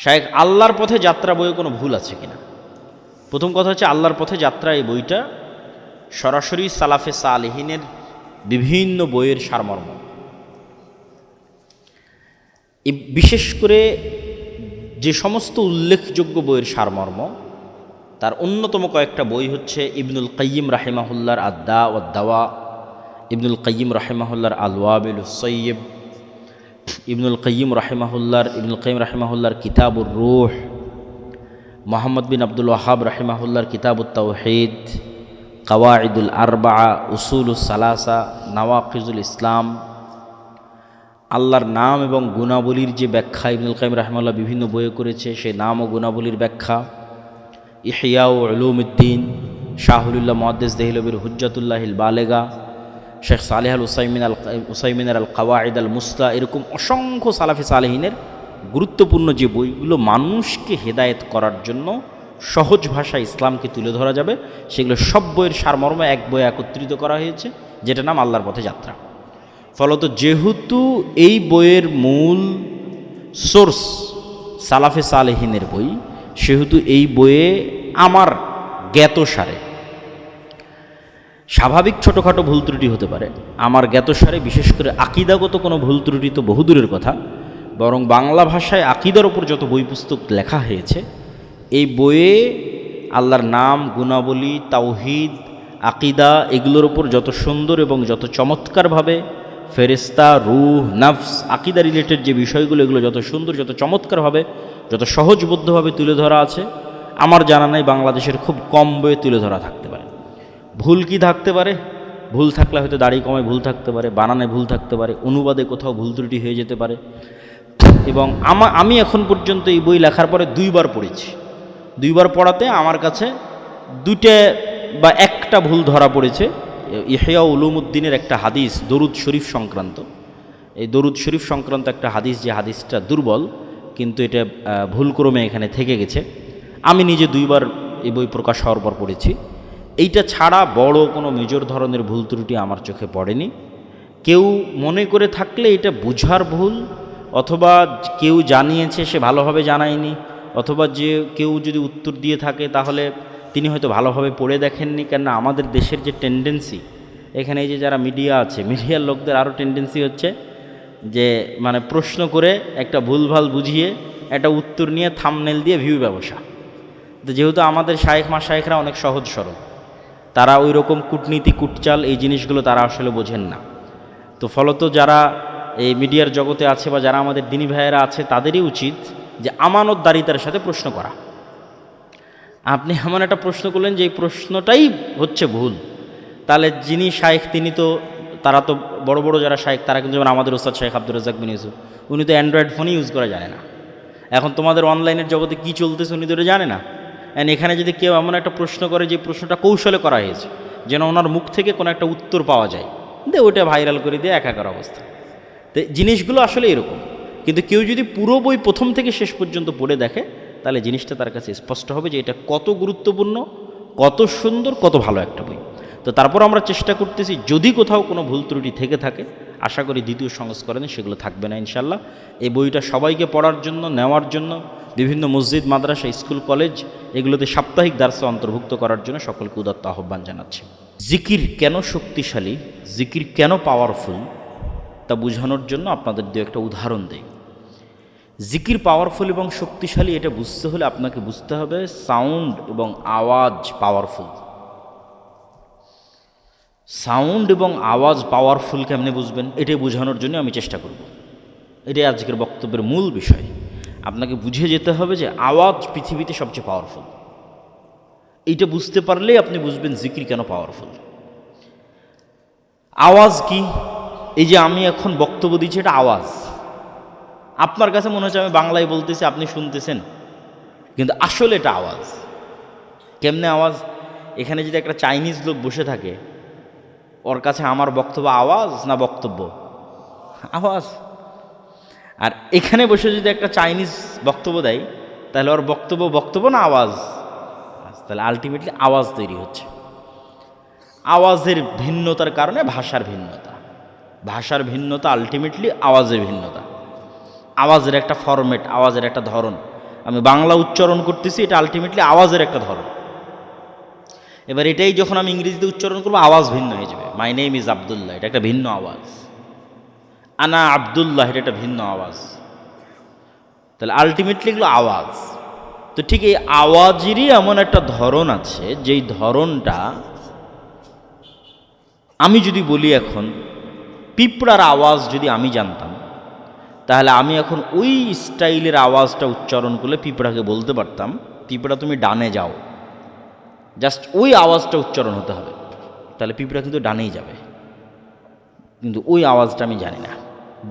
শায়েখ আল্লাহর পথে যাত্রা বইয়ে কোনো ভুল আছে কিনা? প্রথম কথা হচ্ছে, আল্লাহর পথে যাত্রা এই বইটা সরাসরি সালাফে সালেহিনের বিভিন্ন বইয়ের সারমর্ম। বিশেষ করে যে সমস্ত উল্লেখযোগ্য বইয়ের সারমর্ম, তার অন্যতম কয়েকটা বই হচ্ছে ইবনুল কাইয়িম রাহিমাহুল্লাহর আদ্দা ওয়াদ দাওয়া, ইবনুল কাইয়িম রাহিমাহুল্লাহর আল ওয়াবিলুস সাইয়্যিব, ইবনুল কাইয়িম রাহিমাহুল্লাহর কিতাবুর রূহ, মুহাম্মদ বিন আব্দুল ওয়াহাব রাহিমাহুল্লাহর কিতাবুত তাওহীদ, কাওয়াইদুল আরবাআ, উসুলুস সালাসা, নাওয়াকিজুল ইসলাম। আল্লাহর নাম এবং গুণাবলীর যে ব্যাখ্যা ইবনুল কাইয়িম রাহিমাহুল্লাহ বিভিন্ন বইয়ে করেছে, সেই নাম ও গুণাবলীর ব্যাখ্যা। ইহইয়া উলুমুদ্দিন, শাহুলুল্লাহ মুহাদ্দিস দেহলভির হুজ্জাতুল্লাহিল বালেগা, শেখ সালেহ আল উসাইমিনের আল কাওয়াইদ আল মুসলা। এরকম অসংখ্য সালাফি সালেহিনের গুরুত্বপূর্ণ যে বইগুলো মানুষকে হেদায়েত করার জন্য সহজ ভাষায় ইসলামকে তুলে ধরা যাবে, সেগুলো সব বইয়ের সারমর্ম এক বইয়ে একত্রিত করা হয়েছে, যেটা নাম আল্লাহর পথে যাত্রা। ফলত যেহেতু এই বইয়ের মূল সোর্স সালাফে সালেহিনের বই, সেহেতু এই বইয়ে আমার জ্ঞাতসারে স্বাভাবিক ছোটোখাটো ভুল ত্রুটি হতে পারে। আমার জ্ঞাতসারে বিশেষ করে আকিদাগত কোনো ভুল ত্রুটি তো বহুদূরের কথা, বরং বাংলা ভাষায় আকিদার ওপর যত বই পুস্তক লেখা হয়েছে, এই বইয়ে আল্লাহর নাম, গুণাবলী, তাওহীদ, আকিদা এগুলোর ওপর যত সুন্দর এবং যত চমৎকারভাবে ফেরেশতা, রূহ, নফস, আকিদা রিলেটেড যে বিষয়গুলো, এগুলো যত সুন্দর, যত চমৎকারভাবে, যত সহজবোধ্যভাবে তুলে ধরা আছে, আমার জানা নাই বাংলাদেশের খুব কম বইয়ে তুলে ধরা থাকতে পারে। ভুল কি থাকতে পারে? ভুল থাকলে হয়তো দাড়ি কমায় ভুল থাকতে পারে, বানানে ভুল থাকতে পারে, অনুবাদে কোথাও ভুল ত্রুটি হয়ে যেতে পারে। এবং আমি এখন পর্যন্ত এই বই লেখার পরে 2 বার পড়েছি। 2 বার পড়াতে আমার কাছে 2টে বা 1টা ভুল ধরা পড়েছে। ইহইয়া উলুমুদ্দিনের একটা হাদিস দরুদ শরীফ সংক্রান্ত, এই দরুদ শরীফ সংক্রান্ত একটা হাদিস, যে হাদিসটা দুর্বল, কিন্তু এটা ভুলক্রমে এখানে থেকে গেছে। আমি নিজে 2 বার এই বই প্রকাশ হওয়ার পর পড়েছি। এইটা ছাড়া বড় কোনো মেজর ধরনের ভুল ত্রুটি আমার চোখে পড়েনি। কেউ মনে করে থাকলে এটা বুঝার ভুল, অথবা কেউ জানিয়েছে সে ভালোভাবে জানায়নি, অথবা যে কেউ যদি উত্তর দিয়ে থাকে তাহলে তিনি হয়তো ভালোভাবে পড়ে দেখেননি। কেননা আমাদের দেশের যে টেন্ডেন্সি, এখানে এই যে যারা মিডিয়া আছে, মিডিয়ার লোকদের আরও টেন্ডেন্সি হচ্ছে যে মানে প্রশ্ন করে একটা ভুলভাল বুঝিয়ে একটা উত্তর নিয়ে থাম্বনেল দিয়ে ভিউ ব্যবসা। তো যেহেতু আমাদের শায়েখ মাশায়েখরা অনেক সহজ সরল, তারা ওই রকম কূটনীতি, কূটচাল এই জিনিসগুলো তারা আসলে বোঝেন না। তো ফলত যারা এই মিডিয়ার জগতে আছে বা যারা আমাদের দিনী ভাইয়েরা আছে, তাদেরই উচিত যে আমানতদারিতার সাথে প্রশ্ন করা। আপনি এমন একটা প্রশ্ন করলেন যে এই প্রশ্নটাই হচ্ছে ভুল, তাহলে যিনি শায়েখ তারা তো বড় বড় যারা শায়েখ, তারা কিন্তু, যেমন আমাদের ওস্তাদ শায়েখ আব্দুর রাজ্জাক বিন ইউসুফ, উনি তো অ্যান্ড্রয়েড ফোনই ইউজ করা জানে না। এখন তোমাদের অনলাইনের জগতে কী চলতেছে উনি তো জানে না। অ্যান্ড এখানে যদি কেউ এমন একটা প্রশ্ন করে যে প্রশ্নটা কৌশলে করা হয়েছে, যেন ওনার মুখ থেকে কোনো একটা উত্তর পাওয়া যায়, ওইটা ভাইরাল করে দিয়ে একাকার অবস্থা। তো জিনিসগুলো আসলে এরকম। কিন্তু কেউ যদি পুরো বই প্রথম থেকে শেষ পর্যন্ত পড়ে দেখে, তাহলে জিনিসটা তার কাছে স্পষ্ট হবে যে এটা কত গুরুত্বপূর্ণ, কত সুন্দর, কত ভালো একটা বই। তো তারপর আমরা চেষ্টা করতেছি, যদি কোথাও কোনো ভুল ত্রুটি থেকে থাকে, আশা করি দ্বিতীয় সংস্করণে সেগুলো থাকবে না ইনশাল্লাহ। এই বইটা সবাইকে পড়ার জন্য, নেওয়ার জন্য, বিভিন্ন মসজিদ, মাদ্রাসা, স্কুল, কলেজ এগুলোতে সাপ্তাহিক দার্সে অন্তর্ভুক্ত করার জন্য সকলকে উদাত্ত আহ্বান জানাচ্ছি। জিকির কেন শক্তিশালী, জিকির কেন পাওয়ারফুল, তা বোঝানোর জন্য আপনাদের 2-1টা উদাহরণ দেই। জিকির পাওয়ারফুল এবং শক্তিশালী এটা বুঝতে হলে আপনাকে বুঝতে হবে সাউন্ড এবং আওয়াজ পাওয়ারফুল। সাউন্ড এবং আওয়াজ পাওয়ারফুল কেমনে বুঝবেন, এটাই বোঝানোর জন্য আমি চেষ্টা করব। এটাই আজকের বক্তব্যের মূল বিষয়। আপনাকে বুঝে যেতে হবে যে আওয়াজ পৃথিবীতে সবচেয়ে পাওয়ারফুল। এইটা বুঝতে পারলেই আপনি বুঝবেন জিকির কেন পাওয়ারফুল। আওয়াজ কি? এই যে আমি এখন বক্তব্য দিচ্ছি, এটা আওয়াজ। আপনার কাছে মনে হচ্ছে আমি বাংলায় বলতেছি, আপনি শুনতেছেন, কিন্তু আসলে এটা আওয়াজ। কেমনে আওয়াজ? এখানে যদি একটা চাইনিজ লোক বসে থাকে, ওর কাছে আমার বক্তব্য আওয়াজ না বক্তব্য? আওয়াজ। আর এখানে বসে যদি একটা চাইনিজ বক্তব্য দেয়, তাহলে ওর বক্তব্য না আওয়াজ? তাহলে আলটিমেটলি আওয়াজ তৈরি হচ্ছে। আওয়াজের ভিন্নতার কারণে ভাষার ভিন্নতা, ভাষার ভিন্নতা আলটিমেটলি আওয়াজের ভিন্নতা। আওয়াজের একটা ফরম্যাট, আওয়াজের একটা ধরন। আমি বাংলা উচ্চারণ করতেছি, এটা আলটিমেটলি আওয়াজের একটা ধরন। এবার এটাই যখন আমি ইংরেজিতে উচ্চারণ করবো আওয়াজ ভিন্ন হয়ে যাবে। মাই নেম ইজ আবদুল্লাহ, এটা একটা ভিন্ন আওয়াজ। আনা আবদুল্লাহ, এটা একটা ভিন্ন আওয়াজ। তাহলে আলটিমেটলি এগুলো আওয়াজ। তো ঠিক এই আওয়াজেরই এমন একটা ধরন আছে, যেই ধরনটা আমি যদি বলি এখন পিঁপড়ার আওয়াজ যদি আমি জানতাম, তাহলে আমি এখন ওই স্টাইলের আওয়াজটা উচ্চারণ করলে পিঁপড়াকে বলতে পারতাম, পিঁপড়া তুমি ডানে যাও। জাস্ট ওই আওয়াজটা উচ্চারণ হতে হবে, তাহলে পিঁপড়া কিন্তু ডানেই যাবে। কিন্তু ওই আওয়াজটা আমি জানি না,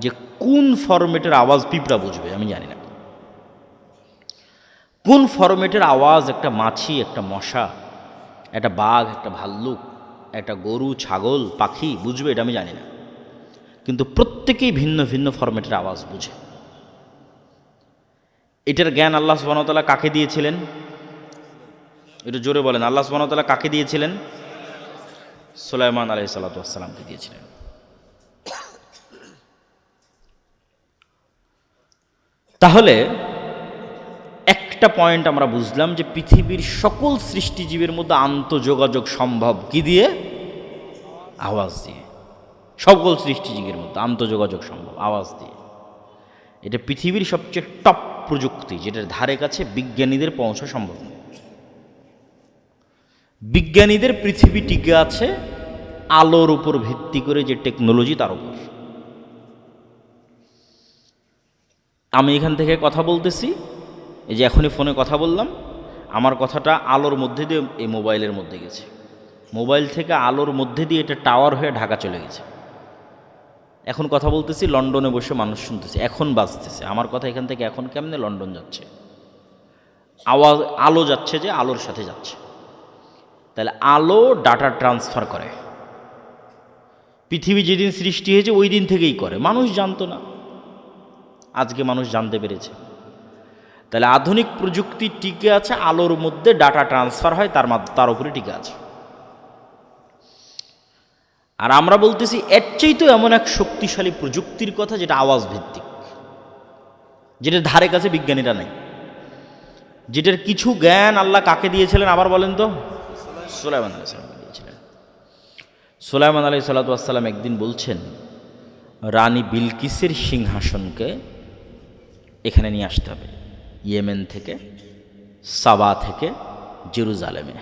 যে কোন ফরম্যাটের আওয়াজ পিঁপড়া বুঝবে আমি জানি না। কোন ফরম্যাটের আওয়াজ একটা মাছি, একটা মশা, একটা বাঘ, একটা ভাল্লুক, একটা গরু, ছাগল, পাখি বুঝবে, এটা আমি জানি না। কিন্তু প্রত্যেকেই ভিন্ন ভিন্ন ফরম্যাটের আওয়াজ বুঝে। এটার জ্ঞান আল্লাহ সুবহানাহু ওয়া তাআলা কাকে দিয়েছিলেন? একটু জোরে বলেন, আল্লাহ সুবহানাহু ওয়া তাআলা কাকে দিয়েছিলেন? সুলাইমান আলাইহিস সালাতু ওয়াস সালামকে দিয়েছিলেন। তাহলে একটা পয়েন্ট আমরা বুঝলাম যে পৃথিবীর সকল সৃষ্টিজীবের মধ্যে আন্তঃযোগাযোগ সম্ভব কি দিয়ে? আওয়াজ দিয়ে। সকল সৃষ্টিজীবের মধ্যে আন্তঃযোগাযোগ সম্ভব আওয়াজ দিয়ে। এটা পৃথিবীর সবচেয়ে টপ প্রযুক্তি, যেটার ধারে কাছে বিজ্ঞানীদের পৌঁছা সম্ভব নয়। বিজ্ঞানীদের পৃথিবী টিকে আছে আলোর উপর ভিত্তি করে, যে টেকনোলজি তার উপর। আমি এখান থেকে কথা বলতেছি, এই যে এখনই ফোনে কথা বললাম, আমার কথাটা আলোর মধ্যে দিয়ে এই মোবাইলের মধ্যে গেছে, মোবাইল থেকে আলোর মধ্যে দিয়ে এটা টাওয়ার হয়ে ঢাকা চলে গেছে। এখন কথা বলতেছি, লন্ডনে বসে মানুষ শুনতেছে, এখন বাজতেছে আমার কথা এখান থেকে। এখন কেমনে লন্ডন যাচ্ছে, আওয়াজ আলো যাচ্ছে, যে আলোর সাথে যাচ্ছে। তাহলে আলো ডাটা ট্রান্সফার করে। পৃথিবী যেদিন সৃষ্টি হয়েছে ওই দিন থেকেই করে, মানুষ জানতো না, আজকে মানুষ জানতে পেরেছে। তাহলে আধুনিক প্রযুক্তি টিকে আছে আলোর মধ্যে, ডাটা ট্রান্সফার হয় তার উপরে টিকে আছে। আর আমরা বলতেছি এর চাইতেও এমন এক শক্তিশালী প্রযুক্তির কথা, যেটা আওয়াজ ভিত্তিক, যেটার ধারে কাছে বিজ্ঞানীরা নেই, যেটার কিছু জ্ঞান আল্লাহ কাকে দিয়েছিলেন আবার বলেন তো? সুলাইমান আলাইহিস সালামকে দিয়েছিলেন। সুলাইমান আলাইহিস সালাতু ওয়াস সালাম একদিন বলছেন, রানী বিলকিসের সিংহাসনকে এখানে নিয়ে আসতে হবে, ইয়েমেন থেকে, সাবা থেকে জেরুজালেমে,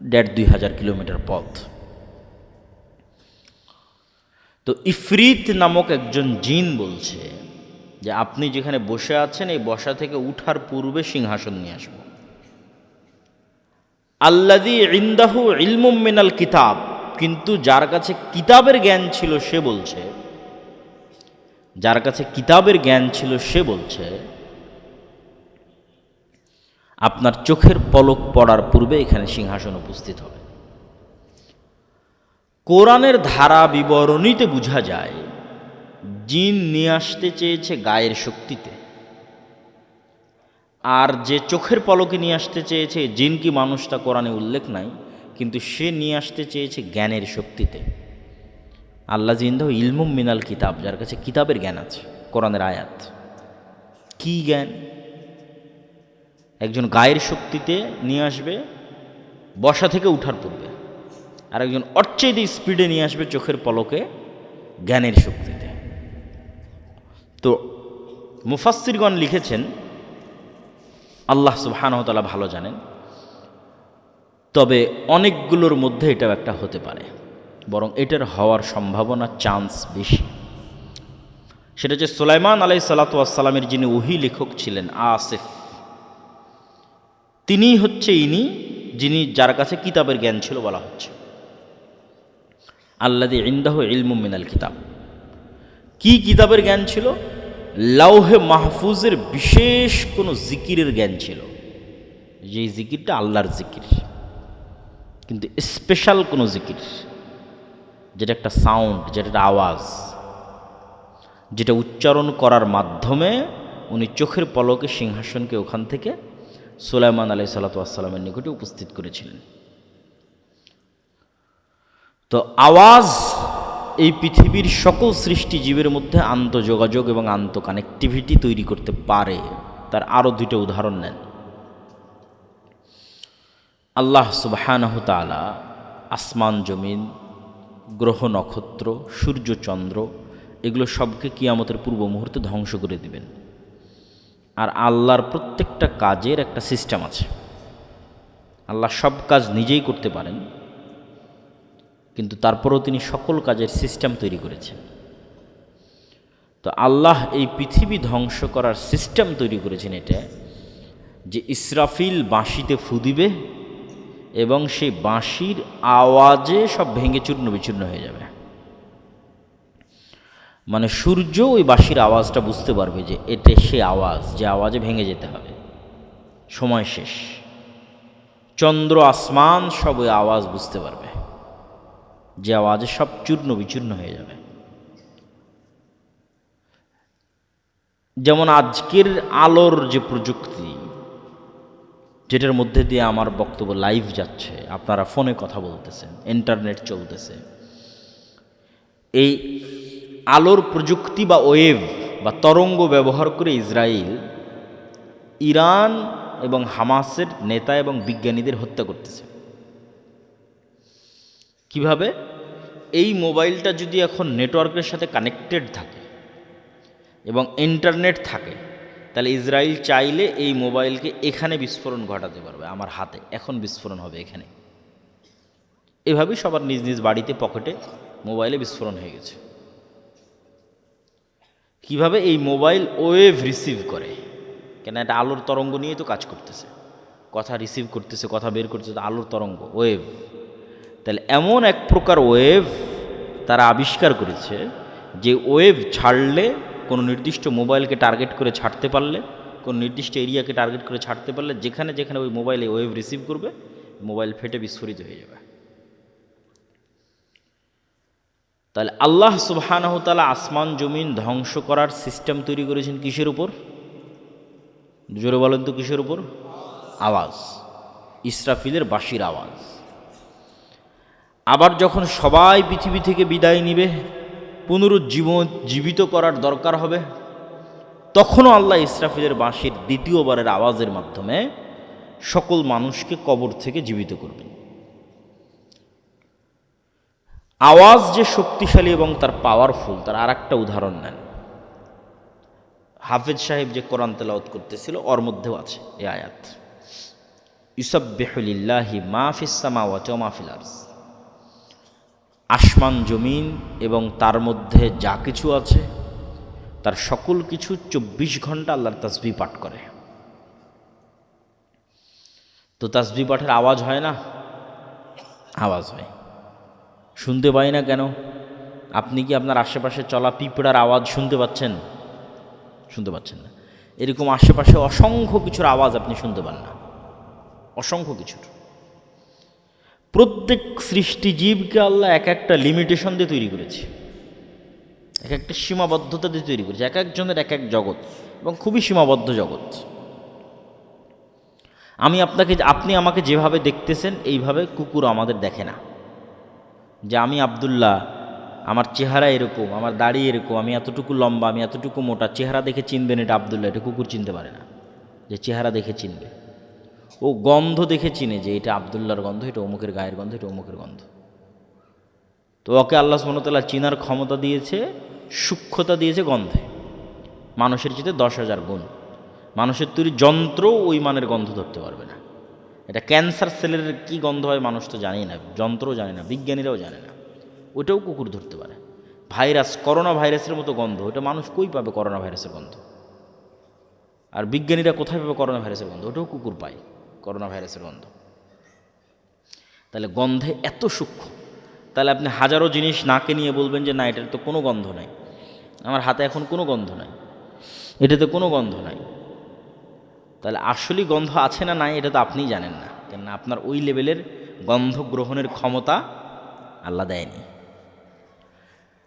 ১,৫০০ কিলোমিটার পথ। তো ইফরিত নামক একজন জিন বলছে যে আপনি যেখানে বসে আছেন এই বসা থেকে উঠার পূর্বে সিংহাসন নিয়ে আসবো। আল্লাযী ইনদাহু ইলমুম মিনাল কিতাব, কিন্তু যার কাছে কিতাবের জ্ঞান ছিল সে বলছে, যার কাছে কিতাবের জ্ঞান ছিল সে বলছে আপনার চোখের পলক পড়ার পূর্বে এখানে সিংহাসন উপস্থিত হবে। কোরআনের ধারা বিবরণীতে বোঝা যায় জিন নিয়ে আসতে চেয়েছে গায়ের শক্তিতে, আর যে চোখের পলকে নিয়ে আসতে চেয়েছে জিন কি মানুষ তা কোরআনে উল্লেখ নাই, কিন্তু সে নিয়ে আসতে চেয়েছে জ্ঞানের শক্তিতে। আল্লাহ জিন্দাহ ইলমুম মিনাল কিতাব, যার কাছে কিতাবের জ্ঞান আছে, কোরআনের আয়াত। কি জ্ঞান? একজন গায়ের শক্তিতে নিয়ে আসবে বসা থেকে উঠার পূর্বে, আর একজন অর্চেদি স্পিডে নিয়ে আসবে চোখের পলকে জ্ঞানের শক্তিতে। তো মুফাসসিরগণ লিখেছেন, আল্লাহ সুবহানাহু ওয়া তাআলা ভালো জানেন, তবে অনেকগুলোর মধ্যে এটাও একটা হতে পারে, বরং এটার হওয়ার সম্ভাবনা চান্স বেশি। সেটা হচ্ছে সুলাইমান আলাইহিস সালাতু ওয়াস সালামের যিনি ওহী লেখক ছিলেন আসিফ, তিনি হচ্ছে ইনি যিনি যার কাছে কিতাবের জ্ঞান ছিল বলা হচ্ছে। আল্লাযী ইনদাহু ইলমুম মিনাল কিতাব, কি কিতাবের জ্ঞান ছিল? লাউহে মাহফুজের বিশেষ কোনো জিকিরের জ্ঞান ছিল, যেই জিকিরটা আল্লাহর জিকির, কিন্তু স্পেশাল কোনো জিকির, যেটা একটা সাউন্ড, যেটা একটা আওয়াজ, যেটা উচ্চারণ করার মাধ্যমে উনি চোখের পলকে সিংহাসনকে ওখান থেকে সুলাইমান আলাইহিস সালাতু ওয়াস সালামের নিকটে উপস্থিত করেছিলেন। তো আওয়াজ এই পৃথিবীর সকল সৃষ্টিজীবের মধ্যে আন্তঃযোগাযোগ এবং আন্তঃকানেক্টিভিটি তৈরি করতে পারে, তার আরও দুইটা উদাহরণ নেন। আল্লাহ সুবহানাহু তাআলা আসমান জমিন, গ্রহ নক্ষত্র, সূর্য চন্দ্র এগুলো সবকে কিয়ামতের পূর্ব মুহূর্তে ধ্বংস করে দিবেন। আর আল্লাহর প্রত্যেকটা কাজের একটা সিস্টেম আছে। আল্লাহ সব কাজ নিজেই করতে পারেন, কিন্তু তারপরেও তিনি সকল কাজের সিস্টেম তৈরি করেছেন। তো আল্লাহ এই পৃথিবী ধ্বংস করার সিস্টেম তৈরি করেছেন এটা, যে ইসরাফিল বাঁশিতে ফু দিবে এবং সেই বাঁশির আওয়াজে সব ভেঙে চূর্ণ বিচূর্ণ হয়ে যাবে। মানে সূর্য ওই বাঁশির আওয়াজটা বুঝতে পারবে যে এটা সে আওয়াজ, যে আওয়াজে ভেঙে যেতে হবে, সময় শেষ। চন্দ্র আসমান সব ওই আওয়াজ বুঝতে পারবে, যে আওয়াজে সব চূর্ণ বিচূর্ণ হয়ে যাবে। যেমন আজকের আলোর যে প্রযুক্তি, যেটার মধ্যে দিয়ে আমার বক্তব্য লাইভ যাচ্ছে, আপনারা ফোনে কথা বলতেছেন, ইন্টারনেট চলতেছে, এই আলোর প্রযুক্তি বা ওয়েভ বা তরঙ্গ ব্যবহার করে ইসরায়েল ইরান এবং হামাসের নেতা এবং বিজ্ঞানীদের হত্যা করতেছে। কিভাবে? এই মোবাইলটা যদি এখন নেটওয়ার্কের সাথে কানেক্টেড থাকে এবং ইন্টারনেট থাকে, তাহলে ইসরায়েল চাইলে এই মোবাইলকে এখানে বিস্ফোরণ ঘটাতে পারবে, আমার হাতে এখন বিস্ফোরণ হবে এখানে। এভাবেই সবার নিজ নিজ বাড়িতে পকেটে মোবাইলে বিস্ফোরণ হয়ে গেছে। কিভাবে? এই মোবাইল ওয়েভ রিসিভ করে, কেন এটা আলোর তরঙ্গ নিয়েই তো কাজ করতেছে, কথা রিসিভ করতেছে, কথা বের করতেছে, আলোর তরঙ্গ ওয়েভ। তাহলে এমন এক প্রকার ওয়েভ তারা আবিষ্কার করেছে, যে ওয়েভ ছাড়লে কোনো নির্দিষ্ট মোবাইলকে টার্গেট করে ছাড়তে পারলে, কোনো নির্দিষ্ট এরিয়াকে টার্গেট করে ছাড়তে পারলে, যেখানে যেখানে ওই মোবাইলে ওয়েভ রিসিভ করবে, মোবাইল ফেটে বিস্ফোরিত হয়ে যাবে। তাহলে আল্লাহ সুবহানাহু তাআলা আসমান জমিন ধ্বংস করার সিস্টেম তৈরি করেছেন কিসের উপর? জোরে বলেন তো, কিসের উপর? আওয়াজ, ইসরাফিলের বাঁশির আওয়াজ। আবার যখন সবাই পৃথিবী থেকে বিদায় নিবে, পুনরুজ্জীবিত করার দরকার হবে, তখনও আল্লাহ ইসরাফিলের বাঁশির দ্বিতীয়বারের আওয়াজের মাধ্যমে সকল মানুষকে কবর থেকে জীবিত করবেন। আওয়াজ যে শক্তিশালী এবং তার পাওয়ারফুল, তার আর একটা উদাহরণ নেন। হাফেজ সাহেব যে কোরআন তেলাওয়াত করতেছিল, ওর মধ্যেও আছে এই আয়াত, ইউসাব্বিহু লিল্লাহি মা ফিস সামাওয়াতি ওয়া মা ফিল আরজ। আসমান জমিন এবং তার মধ্যে যা কিছু আছে, তার সকল কিছু 24 ঘন্টা আল্লাহর তাসবিহ পাঠ করে। তো তাসবিহ পাঠের আওয়াজ হয় না? আওয়াজ হয়। শুনতে পাই না কেন? আপনি কি আপনার আশেপাশে চলা পিঁপড়ার আওয়াজ শুনতে পাচ্ছেন? শুনতে পাচ্ছেন না। এরকম আশেপাশে অসংখ্য কিছুর আওয়াজ আপনি শুনতে পান না, অসংখ্য কিছুর। প্রত্যেক সৃষ্টিজীবকে আল্লাহ এক একটা লিমিটেশন দিয়ে তৈরি করেছে, এক একটা সীমাবদ্ধতা দিয়ে তৈরি করেছে, এক একজনের এক এক জগৎ, এবং খুবই সীমাবদ্ধ জগৎ। আপনি আমাকে যেভাবে দেখতেছেন, এইভাবে কুকুর আমাদের দেখে না। যে আমি আব্দুল্লাহ, আমার চেহারা এরকম, আমার দাড়ি এরকম, আমি এতটুকু লম্বা, আমি এতটুকু মোটা, চেহারা দেখে চিনবেন এটা আব্দুল্লাহ, এটা কুকুর চিনতে পারে না। যে চেহারা দেখে চিনবে, ও গন্ধ দেখে চিনে যে এটা আব্দুল্লাহর গন্ধ, এটা অমুকের গায়ের গন্ধ, এটা অমুকের গন্ধ। তো ওকে আল্লাহ সুবহানাহু ওয়া তাআলা চিনার ক্ষমতা দিয়েছে, সূক্ষ্মতা দিয়েছে গন্ধে, মানুষের চেয়ে 10,000 গুণ। মানুষের তৈরি যন্ত্র ওই মানের গন্ধ ধরতে পারবে না। এটা ক্যান্সার সেলের কি গন্ধ হয় মানুষ তো জানেই না, যন্ত্রও জানে না, বিজ্ঞানীরাও জানে না, ওটাও কুকুর ধরতে পারে। ভাইরাস, করোনা ভাইরাসের মতো গন্ধ, ওটা মানুষ কই পাবে করোনা ভাইরাসের গন্ধ? আর বিজ্ঞানীরা কোথায় পাবে করোনা ভাইরাসের গন্ধ? ওটাও কুকুর পায় করোনা ভাইরাসের গন্ধ। তাহলে গন্ধে এত সূক্ষ্ম। তাহলে আপনি হাজারো জিনিস নাকে নিয়ে বলবেন যে না, এটার তো কোনো গন্ধ নাই, আমার হাতে এখন কোনো গন্ধ নাই, এটাতে কোনো গন্ধ নাই। তাহলে আসলেই গন্ধ আছে না নাই এটা তো আপনিই জানেন না, কেননা আপনার ওই লেভেলের গন্ধ গ্রহণের ক্ষমতা আল্লাহ দেয়নি।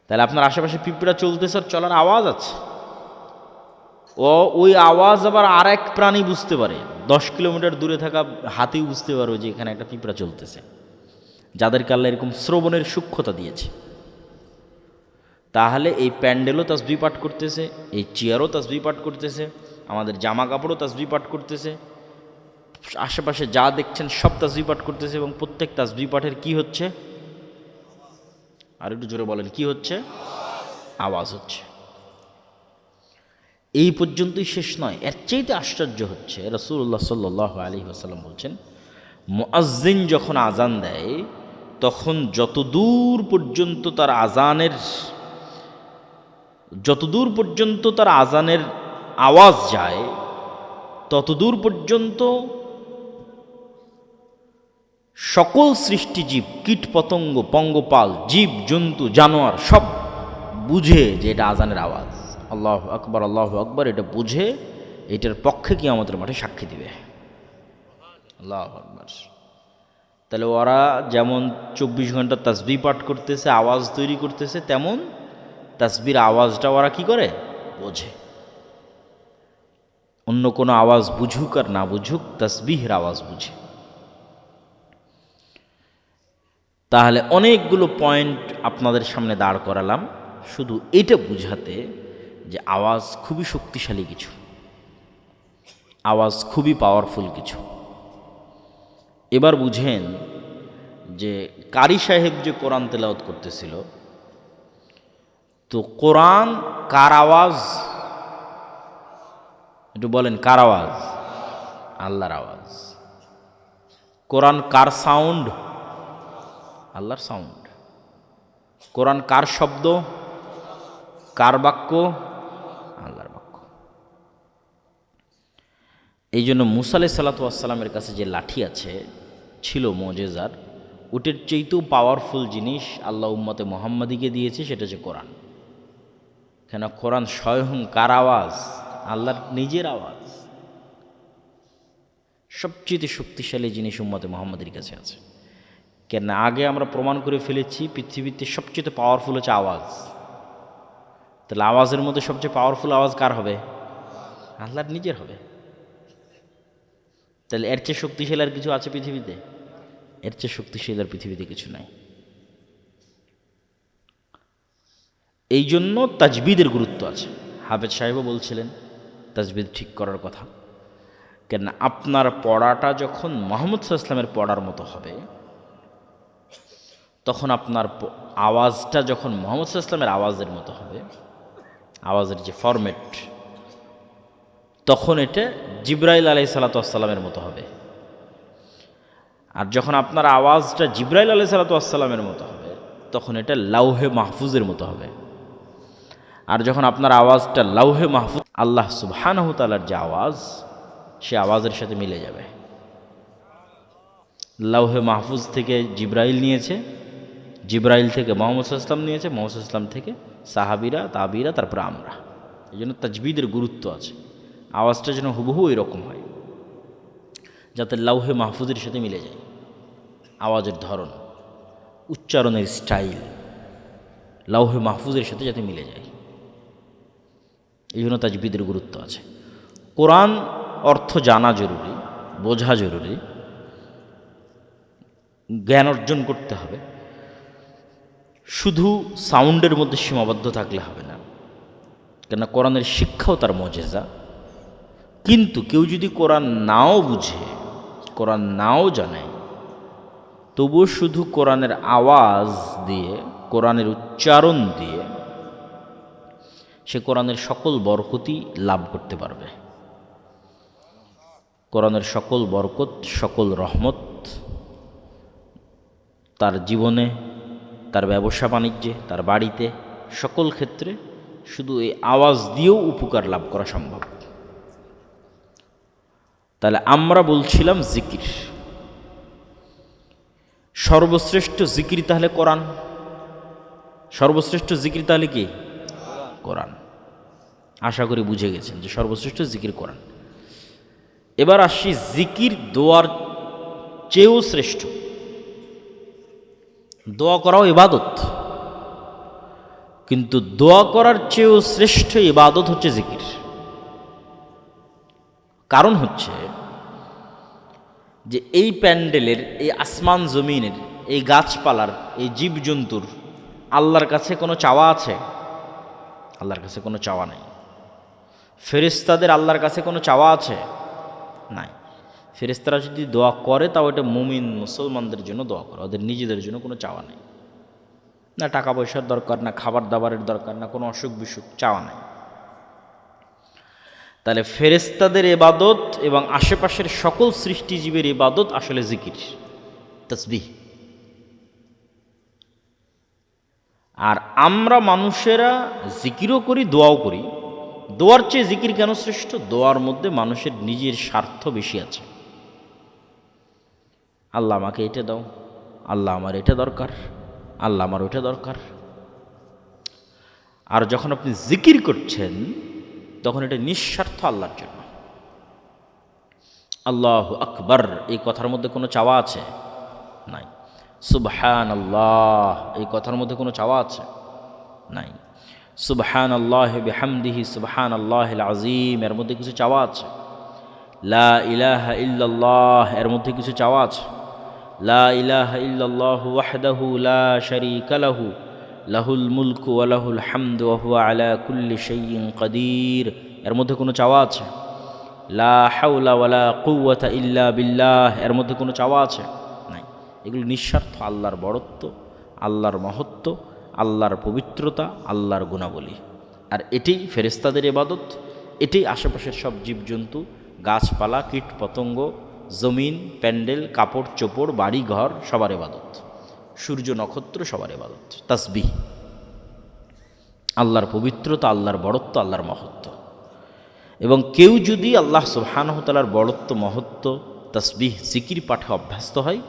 তাহলে আপনার আশেপাশে পিঁপড়া চলতেছে, চলার আওয়াজ আছে, ওই আওয়াজ আবার আর এক প্রাণী বুঝতে পারে, 10 কিলোমিটার দূরে থাকা হাতিও বুঝতে পারবে যে এখানে একটা পিঁপড়া চলতেছে, যাদেরকে আল্লাহ এরকম শ্রবণের সূক্ষ্মতা দিয়েছে। তাহলে এই প্যান্ডেলও তাসবিহ পাঠ করতেছে, এই চেয়ারও তাসবিহ পাঠ করতেছে, আমাদের জামা কাপড়ও তাসবিহ পাঠ করতেছে, আশেপাশে যা দেখছেন সব তাসবিহ পাঠ করতেছে, এবং প্রত্যেক তাসবিহ পাঠের কি হচ্ছে? আর একটু জোরে বলেন, কি হচ্ছে? আওয়াজ হচ্ছে। এই পর্যন্তই শেষ নয়, এর চাইতে আশ্চর্য হচ্ছে রাসূলুল্লাহ সাল্লাল্লাহু আলাইহি ওয়াসাল্লাম বলছেন, মুয়াজ্জিন যখন আজান দেয় তখন যতদূর পর্যন্ত তার আজানের আওয়াজ যায় ততদূর পর্যন্ত সকল সৃষ্টিজীব, কীট পতঙ্গ, পঙ্গপাল, জীব জন্তু, জানোয়ার সব বুঝে যে এটা আজানের আওয়াজ। আল্লাহু আকবার, আল্লাহু আকবার, এটা বুঝে এটার পক্ষে কিয়ামতের মাঠে সাক্ষী দিবে। আল্লাহু আকবার। তাহলে ওরা যেমন 24 ঘন্টা তাসবিহ পাঠ করতেছে, আওয়াজ তৈরি করতেছে, তেমন তাসবির আওয়াজটা ওরা কি করে? বোঝে। অন্য কোনো আওয়াজ বুঝুক আর না বুঝুক, তাসবিহের আওয়াজ বুঝে। তাহলে অনেকগুলো পয়েন্ট আপনাদের সামনে দাঁড় করালাম শুধু এটা বুঝাতে যে আওয়াজ খুবই শক্তিশালী কিছু, আওয়াজ খুবই পাওয়ারফুল কিছু। এবার বুঝেন যে কারি সাহেব যে কোরআন তেলাওয়াত করতেছিল, তো কোরআন কার আওয়াজ? একটু বলেন, কার আওয়াজ? আল্লাহর আওয়াজ। কোরআন কার সাউন্ড? আল্লাহর সাউন্ড। কোরআন কার শব্দ? কার বাক্য? আল্লাহর বাক্য। এই জন্য মুসা আলাইহিস সালাতু ওয়াস সালামের কাছে যে লাঠি আছে, ছিল মুজিজার, ওটার চেয়েতেও পাওয়ারফুল জিনিস আল্লাহ উম্মতে মুহাম্মাদিকে দিয়েছে, সেটা হচ্ছে কোরআন। কেন? কোরআন স্বয়ং কার আওয়াজ? আল্লাহর নিজের আওয়াজ। সবচেয়ে শক্তিশালী জিনিস উম্মতে মুহাম্মাদের কাছে আছে। কেন? আগে আমরা প্রমাণ করে ফেলেছি পৃথিবীতে সবচেয়ে পাওয়ারফুল হচ্ছে আওয়াজ। তাহলে আওয়াজের মধ্যে সবচেয়ে পাওয়ারফুল আওয়াজ কার হবে? আল্লাহর নিজের হবে। তাহলে এর চেয়ে শক্তিশালী আর কিছু আছে পৃথিবীতে? এর চেয়ে শক্তিশালী আর পৃথিবীতে কিছু নাই। এই জন্য তাজবিদের গুরুত্ব আছে। হাফেজ সাহেবও বলছিলেন তাজবিদ ঠিক করার কথা। কেন? আপনার পড়াটা যখন মুহাম্মদ সাল্লাল্লাহু আলাইহি ওয়াসাল্লামের পড়ার মতো হবে, তখন আপনার আওয়াজটা যখন মুহাম্মদ সাল্লাল্লাহু আলাইহি ওয়াসাল্লামের আওয়াজের মতো হবে, আওয়াজের যে ফরম্যাট, তখন এটা জিবরাইল আলাইহিস সালাতু ওয়াস সালামের মতো হবে। আর যখন আপনার আওয়াজটা জিবরাইল আলাইহিস সালাতু ওয়াস সালামের মতো হবে, তখন এটা লাউহে মাহফুজের মতো হবে। আর যখন আপনার আওয়াজটা লাউহে মাহফুজ, আল্লাহ সুবহানাহু ওয়া তাআলার যে আওয়াজ, সে আওয়াজের সাথে মিলে যাবে। লাউহে মাহফুজ থেকে জিবরাইল নিয়েছে, জিবরাইল থেকে মুহাম্মদ সাল্লাল্লাহু আলাইহি ওয়াসাল্লাম নিয়েছে, মুহাম্মদ সাল্লাল্লাহু আলাইহি ওয়াসাল্লাম থেকে সাহাবীরা, তাবিরা, তারপর আমরা। এই জন্য তাজবিদের গুরুত্ব আছে। আওয়াজটা যেন হুবহু এরকম হয়, যাতে লাউহে মাহফুজের সাথে মিলে যায়। আওয়াজের ধরন, উচ্চারণের স্টাইল লাউহে মাহফুজের সাথে যাতে মিলে যায়, এই জন্য তাজবিদের গুরুত্ব আছে। কোরআন অর্থ জানা জরুরি, বোঝা জরুরি, জ্ঞান অর্জন করতে হবে। শুধু সাউন্ডের মধ্যে সীমাবদ্ধ থাকলে হবে না, কেন? কোরআনের শিক্ষাও তার মুজিজা। কিন্তু কেউ যদি কোরআন নাও বুঝে, কোরআন নাও জানে, তবুও শুধু কোরআনের আওয়াজ দিয়ে, কোরআনের উচ্চারণ দিয়ে সে কোরআনের সকল বরকতই লাভ করতে পারবে। কোরআনের সকল বরকত, সকল রহমত তার জীবনে, তার ব্যবসা বাণিজ্যে, তার বাড়িতে, সকল ক্ষেত্রে শুধু এই আওয়াজ দিয়েও উপকার লাভ করা সম্ভব। তাহলে আমরা বলছিলাম জিকির, সর্বশ্রেষ্ঠ জিকির তাহলে কোরআন। সর্বশ্রেষ্ঠ জিকির তাহলে কি? কোরআন। আশা করি বুঝে গেছেন যে সর্বশ্রেষ্ঠ জিকির কোরআন। এবার আসি জিকির দোয়ার চেয়েও শ্রেষ্ঠ। দোয়া করাও ইবাদত, কিন্তু দোয়া করার চেয়েও শ্রেষ্ঠ ইবাদত হচ্ছে জিকির। কারণ হচ্ছে যে এই প্যান্ডেলের, এই আসমান জমিনের, এই গাছপালার, এই জীবজন্তুর আল্লাহর কাছে কোনো চাওয়া আছে? আল্লাহর কাছে কোনো চাওয়া নেই। ফেরেশতাদের আল্লাহর কাছে কোনো চাওয়া আছে? নাই। ফেরেশতারা যদি দোয়া করে তাও এটা মুমিন মুসলমানদের জন্য দোয়া করে, ওদের নিজেদের জন্য কোনো চাওয়া নেই। না টাকা পয়সার দরকার, না খাবার দাবারের দরকার, না কোনো অসুখ বিসুখ, চাওয়া নাই। তাহলে ফেরেশতাদের ইবাদত এবং আশেপাশের সকল সৃষ্টিজীবের ইবাদত আসলে জিকির, তাসবিহ। আর আমরা মানুষেরা জিকিরও করি, দোয়াও করি। দোয়ার চেয়ে জিকির কেন শ্রেষ্ঠ? দোয়ার মধ্যে মানুষের নিজের স্বার্থ বেশি আছে। আল্লাহ আমাকে এটা দাও, আল্লাহ আমার এটা দরকার, আল্লাহ আমার ওইটা দরকার। আর যখন আপনি জিকির করছেন তখন এটা নিঃস্বার্থ আল্লাহর জন্য। আল্লাহু আকবার এই কথার মধ্যে কোনো চাওয়া আছে? নাই। সুবহানাল্লাহ এই কথার মধ্যে কোনো চাওয়া আছে? নাই। সুবহানাল্লাহি বিহামদিহি সুবহানাল্লাহিল আযীম এর মধ্যে কিছু চাওয়া আছে? লা ইলাহা ইল্লাল্লাহ এর মধ্যে কিছু চাওয়া আছে? লা ইলাহা ইল্লাল্লাহু ওয়াহদাহু লা শারীকা লাহু লাহুল মুলকু ওয়া লাহুল হামদু ওয়া হুয়া আলা কুল্লি শাইইন কাদির এর মধ্যে কোনো চাওয়া আছে? লা হাওলা ওয়ালা কুওয়াতা ইল্লা বিল্লাহ এর মধ্যে কোনো চাওয়া আছে? নাই। এগুলো নিঃস্বার্থ আল্লাহর বড়ত্ব, আল্লাহর মহত্ব, আল্লাহর পবিত্রতা, আল্লাহর গুণাবলী। আর এটাই ফেরেশতাদের ইবাদত, এটাই আশেপাশের সব জীবজন্তু, গাছপালা, কীট পতঙ্গ, জমিন, প্যান্ডেল, কাপড় চোপড়, বাড়ি ঘর সবার ইবাদত, সূর্য নক্ষত্র সবার ইবাদত। তাসবিহ আল্লাহর পবিত্রতা, আল্লাহর বড়ত্ব, আল্লাহর মহত্ব। এবং কেউ যদি আল্লাহ সুবহানাহু তাআলার বড়ত্ব, মহত্ব, তাসবিহ, জিকির পাঠে অভ্যস্ত হয়,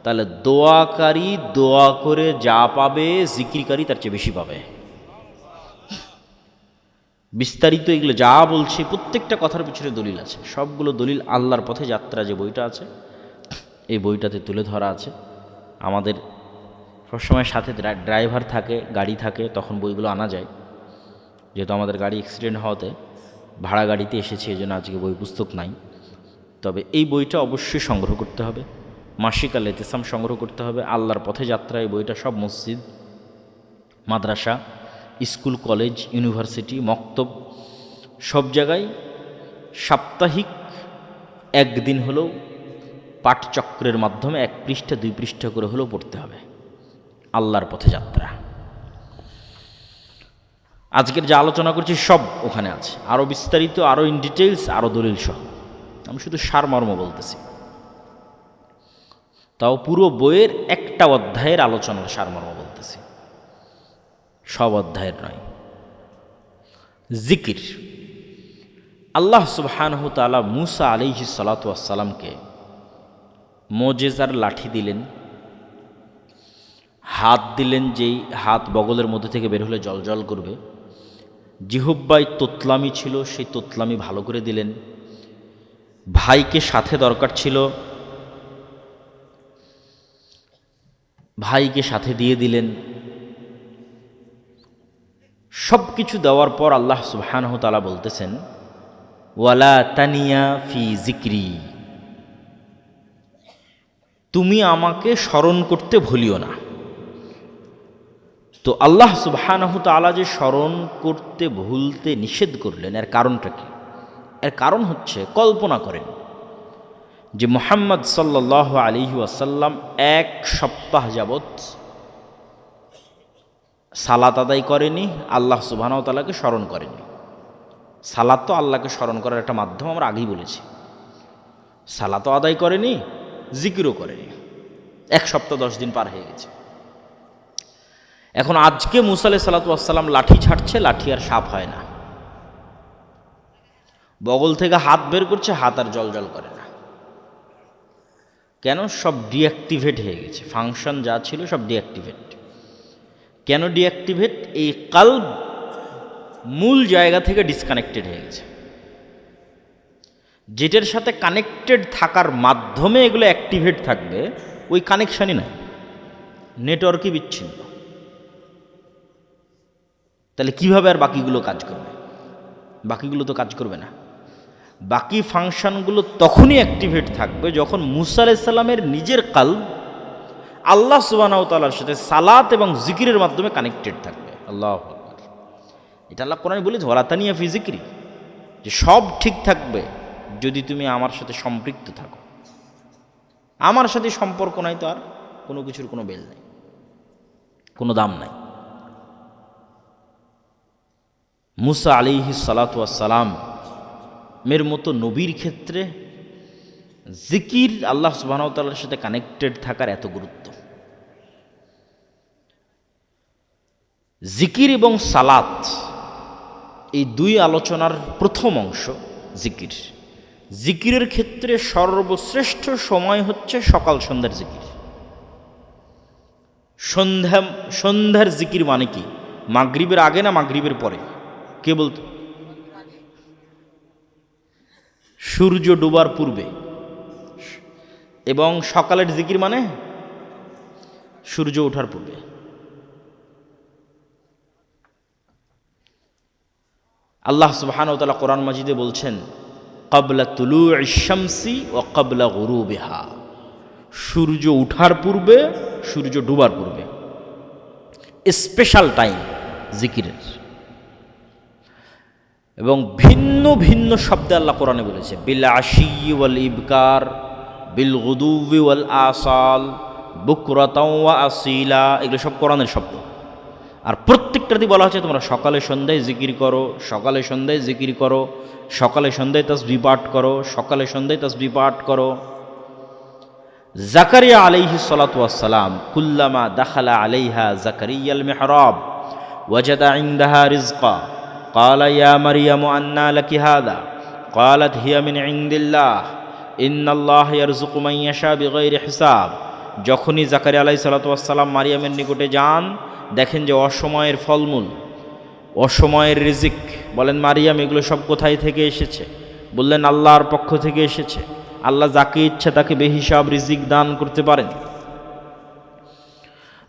তাহলে দোয়াকারী দোয়া করে যা পাবে জিকিরকারী তার চেয়ে বেশি পাবে। বিস্তারিত এগুলো যা বলছি প্রত্যেকটা কথার পিছনে দলিল আছে, সবগুলো দলিল আল্লাহর পথে যাত্রা যে বইটা আছে এই বইটাতে তুলে ধরা আছে। আমাদের সবসময় সাথে ড্রাইভার থাকে, গাড়ি থাকে, তখন বইগুলো আনা যায়। যেহেতু আমাদের গাড়ি অ্যাক্সিডেন্ট হওয়াতে ভাড়া গাড়িতে এসেছে, এই জন্য আজকে বই পুস্তক নাই। তবে এই বইটা অবশ্যই সংগ্রহ করতে হবে, মাসিক আল ইতিসাম সংগ্রহ করতে হবে। আল্লাহর পথে যাত্রা এই বইটা সব মসজিদ, মাদ্রাসা, স্কুল, কলেজ, ইউনিভার্সিটি, মক্তব সব জায়গায় সাপ্তাহিক একদিন হলেও পাঠচক্রের মাধ্যমে 1 পৃষ্ঠা 2 পৃষ্ঠা করে হলেও পড়তে হবে। আল্লাহর পথে যাত্রা আজকের যা আলোচনা করছি সব ওখানে আছে, আরও বিস্তারিত, আরও ইন ডিটেলস, আরও দলিল সহ। আমি শুধু সারমর্ম বলতেছি, তাও পুরো বইয়ের একটা অধ্যায়ের আলোচনার সারমর্ম বলতেছি, সব অধ্যায়ের নয়। জিকির। আল্লাহ সুবহানাহু তাআলা মূসা আলাইহিস সালাতু ওয়াস সালামকে মুজিজার লাঠি দিলেন, হাত দিলেন, যেই হাত বগলের মধ্যে থেকে বের হলে জলজল করবে। জিহ্বায় তোতলামি ছিল, সেই তোতলামি ভালো করে দিলেন। ভাইকে সাথে দরকার ছিল, ভাইকে সাথে দিয়ে দিলেন। সব কিছু দেওয়ার পর আল্লাহ সুবহানাহু তাআলা বলতেছেন, ওয়ালা তানিয়া ফি জিক্রি, তুমি আমাকে স্মরণ করতে ভুলিও না। তো আল্লাহ সুবহানাহু তাআলা যে স্মরণ করতে ভুলতে নিষেধ করলেন, এর কারণটা কি? এর কারণ হচ্ছে, কল্পনা করেন যে মুহাম্মদ সাল্লাল্লাহু আলাইহি ওয়াসাল্লাম 1 সপ্তাহ যাবৎ সালাত আদায় করেনি, আল্লাহ সুবহানাহু তাআলাকে স্মরণ করেনি। সালাত তো আল্লাহকে স্মরণ করার একটা মাধ্যম, আমরা আগেই বলেছি। সালাতও আদায় করেনি, জিকিরও করেনি। 1 সপ্তাহ 10 দিন পার হয়ে গেছে। এখন আজকে মূসা আলাইহিস সালাতু ওয়াস সালাম লাঠি ছাড়ছে, লাঠি আর সাপ হয় না। বগল থেকে হাত বের করছে, হাত আর জলজল করে না। কেন? সব ডিঅ্যাক্টিভেট হয়ে গেছে, ফাংশন যা ছিল সব ডিঅ্যাক্টিভেট। কেন ডিঅ্যাক্টিভেট? এই কালব মূল জায়গা থেকে ডিসকানেক্টেড হয়ে গেছে। যেটার সাথে কানেক্টেড থাকার মাধ্যমে এগুলো অ্যাক্টিভেট থাকবে, ওই কানেকশানই নাই, নেটওয়ার্কই বিচ্ছিন্ন। তাহলে কিভাবে আর বাকিগুলো কাজ করবে? বাকিগুলো তো কাজ করবে না। বাকি ফাংশনগুলো তখনই অ্যাক্টিভেট থাকবে যখন মূসা আলাইহিস সালামের নিজের কালব আল্লাহ সুবহানাহু ওয়া তাআলার সাথে সালাত এবং জিকিরের মাধ্যমে কানেক্টেড থাকবে। আল্লাহু আকবার। এটা আল্লাহ কোরআনে বলেছে, ওয়ালা তানিয়া ফি জিক্রি, যে সব ঠিক থাকবে যদি তুমি আমার সাথে সম্পৃক্ত থাকো। আমার সাথে সম্পর্ক নাই তো আর কোনো কিছুর কোনো বেল নাই, কোনো দাম নাই। মুসা আলাইহিস সালাতু ওয়াস সালাম এর মতো নবীর ক্ষেত্রে জিকির, আল্লাহ সুবহানাহু ওয়া তাআলার সাথে কানেক্টেড থাকার এত গুরুত্ব। জিকির এবং সালাত এই দুই আলোচনার প্রথম অংশ জিকির। জিকিরের ক্ষেত্রে সর্বশ্রেষ্ঠ সময় হচ্ছে সকাল সন্ধ্যার জিকির। সন্ধ্যার জিকির মানে কি? মাগরিবের আগে না মাগরিবের পরে? কে বলতো? সূর্য ডোবার পূর্বে। এবং সকালের জিকির মানে সূর্য ওঠার পূর্বে। আল্লাহ সুবহানাহু ওয়া তাআলা কোরআন মাজিদে বলছেন, ক্বাবলা তুলুইশ শামসি ওয়া ক্বাবলা গুরুবিহা, সূর্য ওঠার পূর্বে, সূর্য ডুবার পূর্বে। স্পেশাল টাইম জিকিরের। এবং ভিন্ন ভিন্ন শব্দে আল্লাহ কোরআনে বলেছে, বিল আশি ওয়াল ইবকার, বিল গুদুবি ওয়াল আসাল, বুকরাতাও ওয়া আসিলা। এগুলো সব কোরআনের শব্দ। আর প্রত্যেকটাতে বলা হচ্ছে তোমরা সকালে সন্ধ্যায় জিকির করো, সকালে সন্ধ্যায় জিকির করো, সকালে সন্ধ্যায় তাসবিহ পাঠ করো, সকালে সন্ধ্যায় তাসবিহ পাঠ করো। জাকারিয়া আলাইহিস সালাতু ওয়াস সালাম কুল্লামা দাখালা আলাইহা জাকারিয়াল মিহরাব ওয়াজাদা ইনদাহা রিজকা ক্বালা ইয়া মারইয়ামু আন্না লাকি হাযা ক্বালাত হিয়া মিন ইনদিল্লাহ ইন্নাল্লাহা ইয়ারযুকু মান ইয়াশা বিগাইরি হিসাব। যখনই জাকারিয়া আলাইহিস সালাতু ওয়াস সালাম মারিয়ামের নিকটে যান, দেখেন যে অসময়ের ফলমূল, অসময়ের রিজিক। বলেন, মারিয়াম এগুলো সব কোথায় থেকে এসেছে? বললেন, আল্লাহর পক্ষ থেকে এসেছে। আল্লাহ যাকে ইচ্ছা তাকে বেহিসাব রিজিক দান করতে পারেন।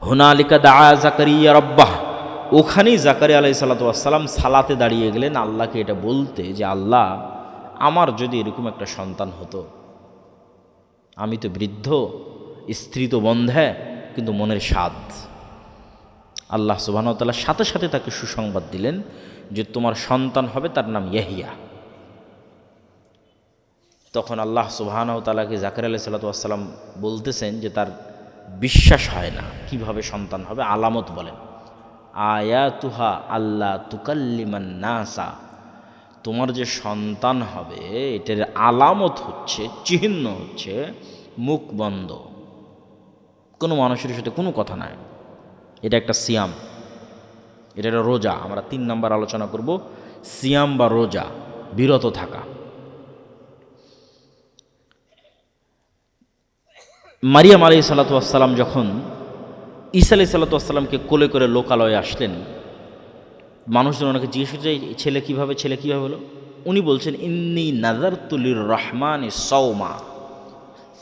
হুনালিকা দাআ জাকারিয়া রাব্বাহ, ওখানেই জাকারিয়া আলাইহিস সালাতু ওয়াস সালাম সালাতে দাঁড়িয়ে গেলেন আল্লাহকে এটা বলতে যে, আল্লাহ আমার যদি এরকম একটা সন্তান হতো। আমি তো বৃদ্ধ, স্ত্রী তো বন্ধে, কিন্তু মনের স্বাদ। আল্লাহ সুবহানাহু ওয়া তাআলা সাথে সাথে তাকে সুসংবাদ দিলেন যে তোমার সন্তান হবে, তার নাম ইয়াহিয়া। তখন আল্লাহ সুবহানাহু ওয়া তাআলাকে জাকারিয়া আলাইহিস সালাতু ওয়াস সালাম বলতেছেন যে তার বিশ্বাস হয় না, কিভাবে সন্তান হবে। আলামত বলেন, আয়াতুহা আল্লাহ তুকাল্লিমান নাসা, তোমার যে সন্তান হবে এটার আলামত হচ্ছে, চিহ্ন হচ্ছে মুখ বন্ধ, কোনো মানুষের সাথে কোনো কথা নাই। এটা একটা সিয়াম, এটা একটা রোজা। আমরা 3 নম্বর আলোচনা করব, সিয়াম বা রোজা, বিরত থাকা। মারিয়াম আলাইহিস সালাতু ওয়াস সালাম যখন ঈসা আলাইহিস সালাতু ওয়াস সালামকে কোলে করে লোকালয়ে আসলেন, মানুষজন ওনাকে জিজ্ঞেস করছে ছেলে কীভাবে হলো? উনি বলছেন, ইন্নী নাযারতু লির রহমানি সাওমা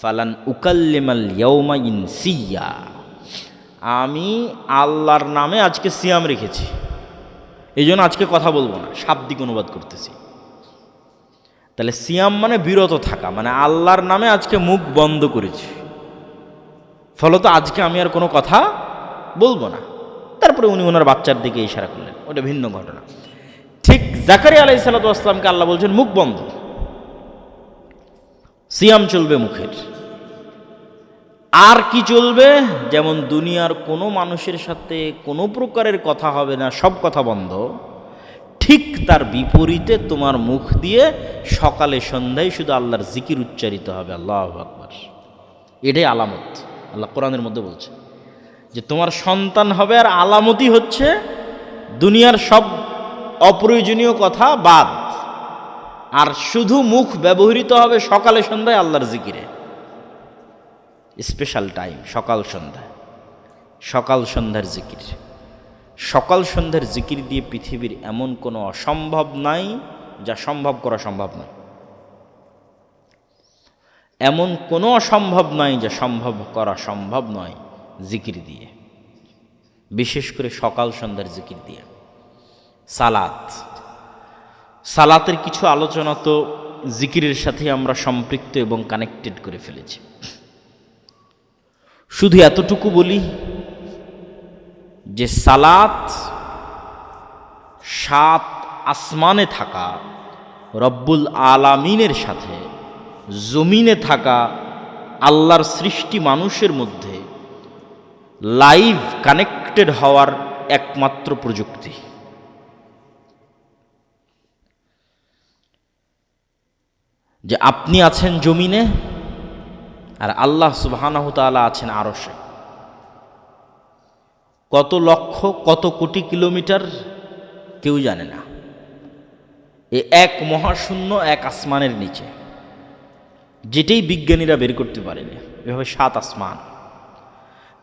ফালান উকাল্লিমাল ইয়াওমা ইনসিয়া, আমি আল্লাহর নামে আজকে সিয়াম রেখেছি, এই জন্য আজকে কথা বলবো না। শাব্দিক অনুবাদ করতেছি। তাহলে সিয়াম মানে বিরত থাকা, মানে আল্লাহর নামে আজকে মুখ বন্ধ করেছি, ফলত আজকে আমি আর কোনো কথা বলবো না। তারপরে উনি ওনার বাচ্চার দিকে ইশারা করলেন, ওটা ভিন্ন ঘটনা। ঠিক জাকারিয়া আলাইহিস সালাতু ওয়াস সালামকে আল্লাহ বলছেন মুখ বন্ধ, সিয়াম চলবে মুখের। আর কি চলবে? যেমন দুনিয়ার কোনো মানুষের সাথে কোনো প্রকারের কথা হবে না, সব কথা বন্ধ। ঠিক তার বিপরীতে তোমার মুখ দিয়ে সকালে সন্ধ্যায় শুধু আল্লাহর জিকির উচ্চারিত হবে, আল্লাহু আকবার। এটাই আলামত। আল্লাহ কোরআনের মধ্যে বলছে যে তোমার সন্তান হবে, আর আলামতই হচ্ছে দুনিয়ার সব অপ্রয়োজনীয় কথা বাদ, আর শুধু মুখ ব্যবহৃত হবে সকালে সন্ধ্যায় আল্লাহর জিকিরে। স্পেশাল টাইম সকাল সন্ধ্যায়, সকাল সন্ধ্যার জিকির। সকাল সন্ধ্যার জিকির দিয়ে পৃথিবীর এমন কোনো অসম্ভব নাই যা সম্ভব করা সম্ভব নয়। এমন কোনো অসম্ভব নয় যা সম্ভব করা সম্ভব নয় জিকির দিয়ে, বিশেষ করে সকাল সন্ধ্যার জিকির দিয়ে। সালাতের কিছু আলোচনা তো জিকিরের সাথে আমরা সম্পৃক্ত এবং কানেক্টেড করে ফেলেছি। শুধু এতটুকু বলি যে সালাত 7 আসমানে থাকা রব্বুল আলামিনের সাথে জমিনে থাকা আল্লাহর সৃষ্টি মানুষের মধ্যে লাইভ কানেক্টেড হওয়ার একমাত্র প্রযুক্তি। যে আপনি আছেন জমিনে আর আল্লাহ সুবহানাহু তাআলা আছেন আরশে। কত লক্ষ কত কোটি কিলোমিটার কেউ জানে না। এ এক মহাশূন্য, এক আসমানের নিচে, যেটাই বিজ্ঞানীরা বের করতে পারেনি। এভাবে 7 আসমান।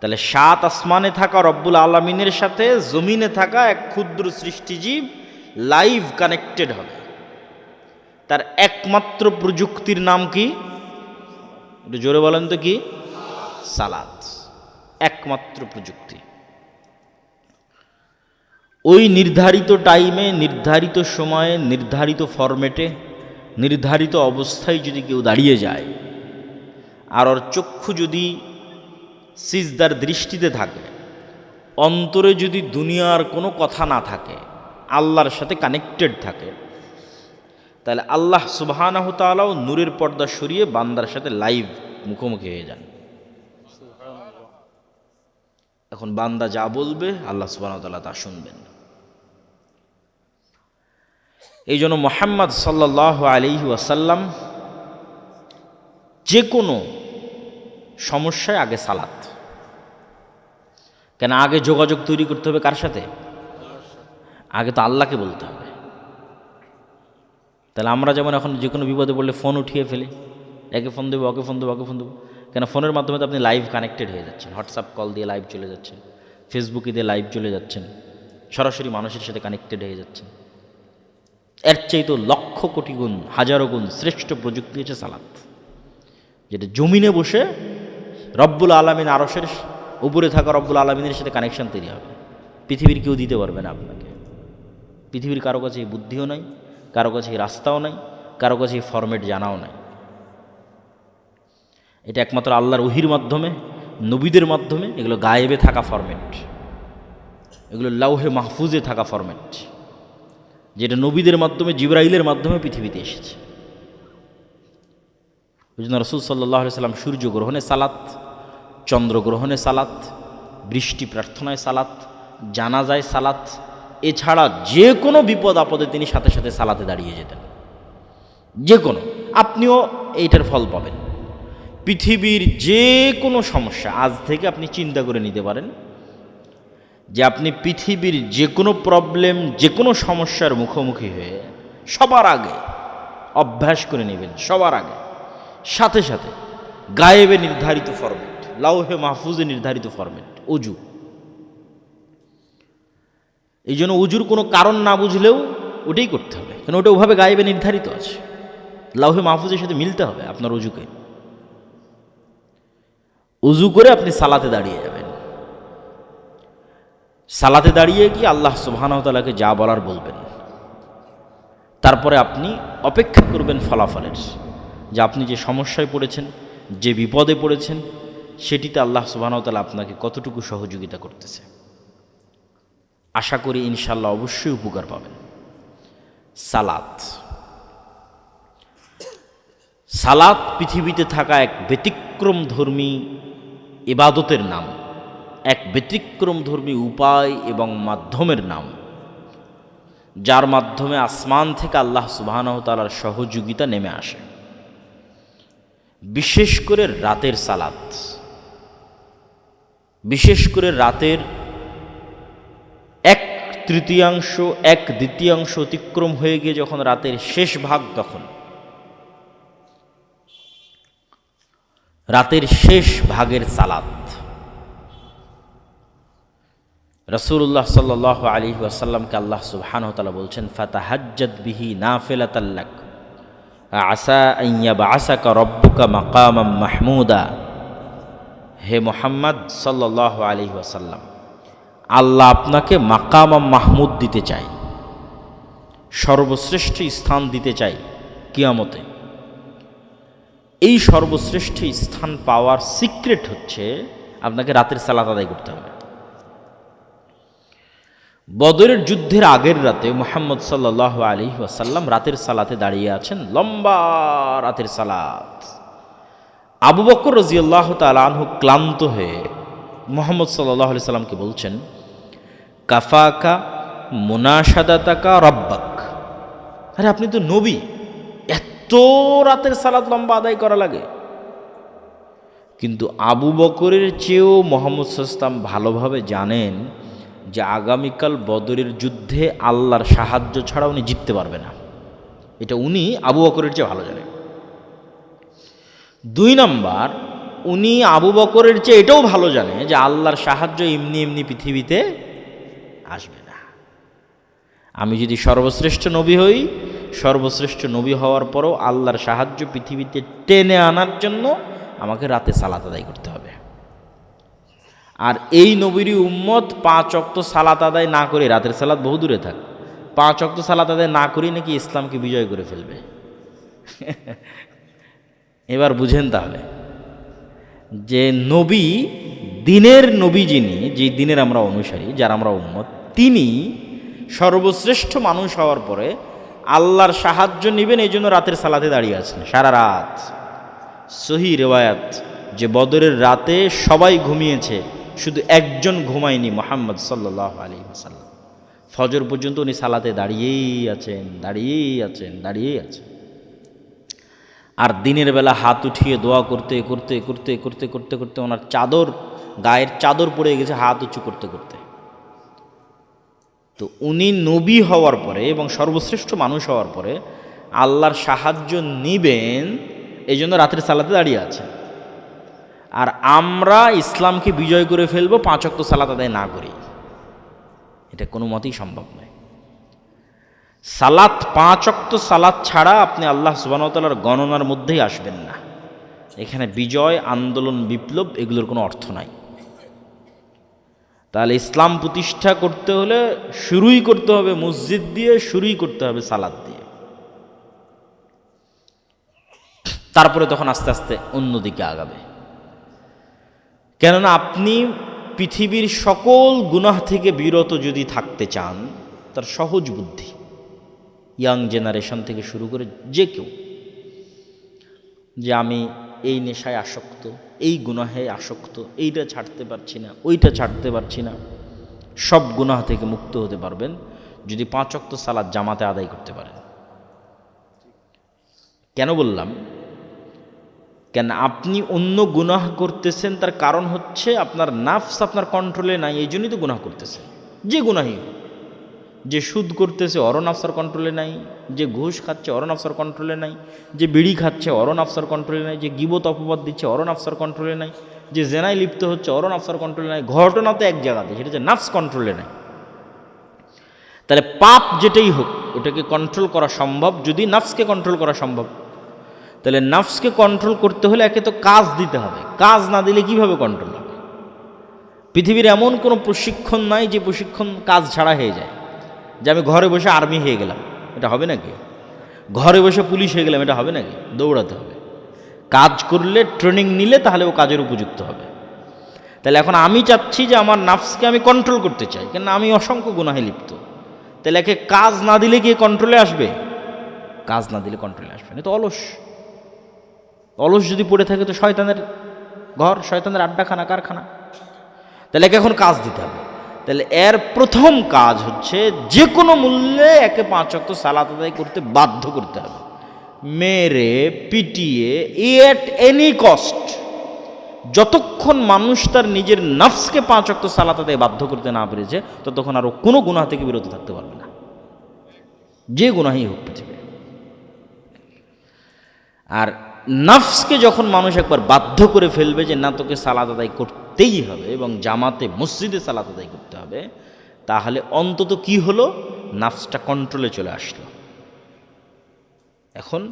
তাহলে 7 আসমানে থাকা রব্বুল আলামিনের সাথে জমিনে থাকা এক ক্ষুদ্র সৃষ্টিজীব লাইভ কানেক্টেড হবে। তার একমাত্র প্রযুক্তির নাম কি? একটু জোরে বলেন তো কি? সালাত। একমাত্র প্রযুক্তি। ওই নির্ধারিত টাইমে, নির্ধারিত সময়ে, নির্ধারিত ফরম্যাটে, নির্ধারিত অবস্থায় যদি কেউ দাঁড়িয়ে যায় আর ওর চক্ষু যদি সিজদার দৃষ্টিতে থাকে, অন্তরে যদি দুনিয়ার কোনো কথা না থাকে, আল্লাহর সাথে কানেক্টেড থাকে, তাহলে আল্লাহ সুবহানাহু তাআলাও নূরের পর্দা সরিয়ে বান্দার সাথে লাইভ মুখোমুখি হয়ে যান। এখন বান্দা যা বলবে আল্লাহ সুবহানাহু তাআলা তা শুনবেন। এই জন্য মুহাম্মদ সাল্লাল্লাহু আলাইহি ওয়াসাল্লাম যে কোনো সমস্যায় আগে সালাত। কেন? আগে যোগাযোগ তৈরি করতে হবে কার সাথে? আগে তো আল্লাহকে বলতে হবে। তাহলে আমরা যেমন এখন যে কোনো বিপদে পড়লে ফোন উঠিয়ে ফেলি, একে ফোন দেবো, ওকে ফোন দেবো, ওকে ফোন দেবো, কেন? ফোনের মাধ্যমে তো আপনি লাইভ কানেক্টেড হয়ে যাচ্ছেন। হোয়াটসঅ্যাপ কল দিয়ে লাইভ চলে যাচ্ছেন, ফেসবুকে দিয়ে লাইভ চলে যাচ্ছেন, সরাসরি মানুষের সাথে কানেক্টেড হয়ে যাচ্ছেন। এর চেয়ে তো লক্ষ কোটি গুণ, হাজারো গুণ শ্রেষ্ঠ প্রযুক্তি হচ্ছে সালাত, যেটা জমিনে বসে রব্বুল আলামিন আরশের উপরে থাকা রব্বুল আলামিনের সাথে কানেকশন তৈরি হবে। পৃথিবীর কেউ দিতে পারবে না আপনাকে। পৃথিবীর কারো কাছে এই বুদ্ধিও নাই, কারো কাছে এই রাস্তাও নাই, কারো কাছে এই ফরম্যাট জানাও নাই। এটা একমাত্র আল্লাহর ওহির মাধ্যমে, নবীদের মাধ্যমে, এগুলো গায়েবে থাকা ফরম্যাট, এগুলো লাউহে মাহফুজে থাকা ফরম্যাট, যেটা নবীদের মাধ্যমে, জিবরাইলের মাধ্যমে পৃথিবীতে এসেছে। ওই জন্য রাসূল সাল্লাল্লাহু আলাইহি সাল্লাম সূর্যগ্রহণে সালাত, চন্দ্রগ্রহণে সালাত, বৃষ্টি প্রার্থনায় সালাত, জানাজায় সালাত, এছাড়া যে কোনো বিপদ আপদে তিনি সাথে সাথে সালাতে দাঁড়িয়ে যেতেন। যে কোনো, আপনিও এইটার ফল পাবেন। পৃথিবীর যে কোনো সমস্যা আজ থেকে আপনি চিন্তা করে নিতে পারেন যে আপনি পৃথিবীর যে কোনো প্রবলেম, যে কোনো সমস্যার মুখোমুখি হয়ে সবার আগে অভ্যাস করে নেবেন, সবার আগে সাথে সাথে গায়েবে নির্ধারিত ফরম্যাট, লাউহে মাহফুজে নির্ধারিত ফরম্যাট, অজু। এই জন্য অজুর কোনো কারণ না বুঝলেও ওটাই করতে হবে, কারণ ওটা ওভাবে গায়েবে নির্ধারিত আছে, লাউহে মাহফুজের সাথে মিলতে হবে আপনার অজুকে। অজু করে আপনি সালাতে দাঁড়িয়ে যাবেন। সালাতে দাঁড়িয়ে কি আল্লাহ সুবহানাহু ওয়া তাআলাকে যা বলার বলবেন। তারপরে আপনি অপেক্ষা করবেন ফলাফলের, যে আপনি যে সমস্যায় পড়েছেন, যে বিপদে পড়েছেন, সেটিতে আল্লাহ সুবহানাহু ওয়া তাআলা আপনাকে কতটুকু সহযোগিতা করতেছে। আশা করি ইনশাআল্লাহ অবশ্যই উপকার পাবেন। সালাত, সালাত পৃথিবীতে থাকা এক ব্যতিক্রমধর্মী ইবাদতের নাম, এক ব্যতিক্রমধর্মী উপায় এবং মাধ্যমের নাম, যার মাধ্যমে আসমান থেকে আল্লাহ সুবহানাহু ওয়া তাআলার সহযোগিতা নেমে আসে। বিশেষ করে রাতের সালাত, বিশেষ করে রাতের 1/3, 1/2 অতিক্রম হয়ে গিয়ে যখন রাতের শেষ ভাগ, তখন রাতের শেষ ভাগের সালাত রাসূলুল্লাহ সাল্লাল্লাহু আলাইহি ওয়াসাল্লামকে আল্লাহ সুবহানাহু ওয়া তাআলা বলছেন, ফাতাহাজ্জাদ বিহি নাফিলাতাল লাক আসা আন ইয়াবআসাকা রাব্বুকা মাকামাম মাহমুদা। হে মুহাম্মদ সাল্লাল্লাহু আলাইহি ওয়াসাল্লাম, আল্লাহ আপনাকে মাকামাম মাহমুদ দিতে চাই, সর্বশ্রেষ্ঠ স্থান দিতে চাই কিয়ামতে। এই সর্বশ্রেষ্ঠ স্থান পাওয়ার সিক্রেট হচ্ছে আপনাকে রাতের সালাত আদায় করতে হবে। বদরের যুদ্ধের আগের রাতে মুহাম্মদ সাল্লাল্লাহু আলাইহি ওয়াসাল্লাম রাতের সালাতে দাঁড়িয়ে আছেন, লম্বা রাতের সালাত। আবু বকর রাদিয়াল্লাহু তাআলা আনহু ক্লান্ত হয়ে মুহাম্মদ সাল্লাল্লাহু আলাইহি সাল্লামকে বলছেন, কাফাকা মুনাশাদাতাকা রাব্বাক। আরে আপনি তো নবী, এত রাতের সালাত লম্বা আদায় করা লাগে? কিন্তু আবু বকরের চেয়েও মুহাম্মদ সাল্লাল্লাহু আলাইহি ওয়াসাল্লাম ভালোভাবে জানেন যে আগামীকাল বদরের যুদ্ধে আল্লাহর সাহায্য ছাড়া উনি জিততে পারবে না। এটা উনি আবু বকরের চেয়ে ভালো জানেন। 2 নাম্বার, উনি আবু বকরের চেয়ে এটাও ভালো জানে যে আল্লাহর সাহায্য এমনি এমনি পৃথিবীতে আসবে না। আমি যদি সর্বশ্রেষ্ঠ নবী হই, সর্বশ্রেষ্ঠ নবী হওয়ার পরও আল্লাহর সাহায্য পৃথিবীতে টেনে আনার জন্য আমাকে রাতে সালাত আদায় করতে হবে। আর এই নবীরই উম্মত 5 ওয়াক্ত সালাত আদায় না করে, রাতের সালাত বহু দূরে থাক, 5 ওয়াক্ত সালাত আদায় না করেই নাকি ইসলামকে বিজয় করে ফেলবে। এবার বুঝেন তাহলে যে নবী, দিনের নবী যিনি, যে দিনের আমরা অনুসারী, যার আমরা উম্মত, তিনি সর্বশ্রেষ্ঠ মানুষ হওয়ার পরে আল্লাহর সাহায্য নেবেন, এই জন্য রাতের সালাতে দাঁড়িয়ে আছেন সারা রাত। সহি রেওয়ায়াত যে বদরের রাতে সবাই ঘুমিয়েছে, শুধু একজন ঘুমায়নি, মুহাম্মদ সাল্লাল্লাহু আলাইহি ওয়াসাল্লাম। ফজর পর্যন্ত উনি সালাতে দাঁড়িয়েই আছেন, দাঁড়িয়েই আছেন, দাঁড়িয়েই আছেন। আর দিনের বেলা হাত উঠিয়ে দোয়া করতে করতে করতে করতে করতে করতে ওনার চাদর, গায়ের চাদর পড়ে গেছে হাত উঁচু করতে করতে। তো উনি নবী হওয়ার পরে এবং সর্বশ্রেষ্ঠ মানুষ হওয়ার পরে আল্লাহর সাহায্য নিবেন, এই জন্য রাতের সালাতে দাঁড়িয়ে আছেন। আর আমরা ইসলামকে বিজয় করে ফেলবো 5 ওয়াক্ত সালাত আদায় না করি, এটা কোনো মতেই সম্ভব নয়। সালাত, 5 ওয়াক্ত সালাত ছাড়া আপনি আল্লাহ সুবহানাহু ওয়া তাআলার গণনার মধ্যেই আসবেন না। এখানে বিজয়, আন্দোলন, বিপ্লব এগুলোর কোনো অর্থ নাই। তাহলে ইসলাম প্রতিষ্ঠা করতে হলে শুরুই করতে হবে মসজিদ দিয়ে, শুরুই করতে হবে সালাত দিয়ে, তারপরে তখন আস্তে আস্তে অন্যদিকে আগাবে। কেননা আপনি পৃথিবীর সকল গুনাহ থেকে বিরত যদি থাকতে চান, তার সহজ বুদ্ধি, ইয়াং জেনারেশন থেকে শুরু করে যে কেউ, যে আমি এই নেশায় আসক্ত, এই গুনাহে আসক্ত, এইটা ছাড়তে পারছি না, ওইটা ছাড়তে পারছি না, সব গুনাহ থেকে মুক্ত হতে পারবেন যদি 5 ওয়াক্ত সালাত জামাতে আদায় করতে পারেন। কেন বললাম? কেন আপনি অন্য গুনাহ করতেছেন, তার কারণ হচ্ছে আপনার নাফস আপনার কন্ট্রোলে নাই, এই জন্যই তো গুনাহ করতেছেন। যে গুনাহই, যে সুদ করতেছে ওরও নাফসার কন্ট্রোলে নাই, যে ঘুষ খাচ্ছে ওরও নাফসার কন্ট্রোলে নাই, যে বিড়ি খাচ্ছে ওরও নাফসার কন্ট্রোলে নাই, যে গীবত অপবাদ দিচ্ছে ওরও নাফসার কন্ট্রোলে নাই, যে জেনায় লিপ্ত হচ্ছে ওরও নাফসার কন্ট্রোলে নাই। ঘটনা তো এক জায়গাতে, সেটা হচ্ছে নাফস কন্ট্রোলে নাই। তাহলে পাপ যেটাই হোক ওটাকে কন্ট্রোল করা সম্ভব যদি নাফসকে কন্ট্রোল করা সম্ভব। তাহলে নাফসকে কন্ট্রোল করতে হলে একে তো কাজ দিতে হবে, কাজ না দিলে কিভাবে কন্ট্রোল হবে? পৃথিবীর এমন কোনো প্রশিক্ষণ নাই যে প্রশিক্ষণ কাজ ছাড়া হয়ে যায়। যে আমি ঘরে বসে আর্মি হয়ে গেলাম, এটা হবে নাকি? ঘরে বসে পুলিশ হয়ে গেলাম, এটা হবে নাকি? দৌড়াতে হবে, কাজ করলে, ট্রেনিং নিলে তাহলে ও কাজের উপযুক্ত হবে। তাহলে এখন আমি চাচ্ছি যে আমার নাফসকে আমি কন্ট্রোল করতে চাই, কেন আমি অসংখ্য গুনাহে লিপ্ত। তাহলে একে কাজ না দিলে কি কন্ট্রোলে আসবে? কাজ না দিলে কন্ট্রোলে আসবে না। তো অলস, অলস যদি পড়ে থাকে তো শয়তানের ঘর, শয়তানের আড্ডাখানা, কারখানা। তাহলে একে এখন কাজ দিতে হবে। তাহলে এর প্রথম কাজ হচ্ছে যে কোনো মূল্যে একে 5 ওয়াক্ত সালাত আদায় করতে বাধ্য করতে হবে, মেরে পিটিয়ে, এট এনি কস্ট। যতক্ষণ মানুষ তার নিজের নফসকে 5 ওয়াক্ত সালাত আদায় বাধ্য করতে না পেরেছে, ততক্ষণ আরও কোনো গুনাহ থেকে বিরত থাকতে পারবে না, যে গুনাহই হোক পৃথিবী। আর নফসকে যখন মানুষ একবার বাধ্য করে ফেলবে যে না, তোকে সালাত আদায় করতেই হবে এবং জামাতে মসজিদে সালাত আদায় করতে হবে, তাহলে অন্তত কি হলো? নফসটা কন্ট্রোলে চলে আসলো। এখন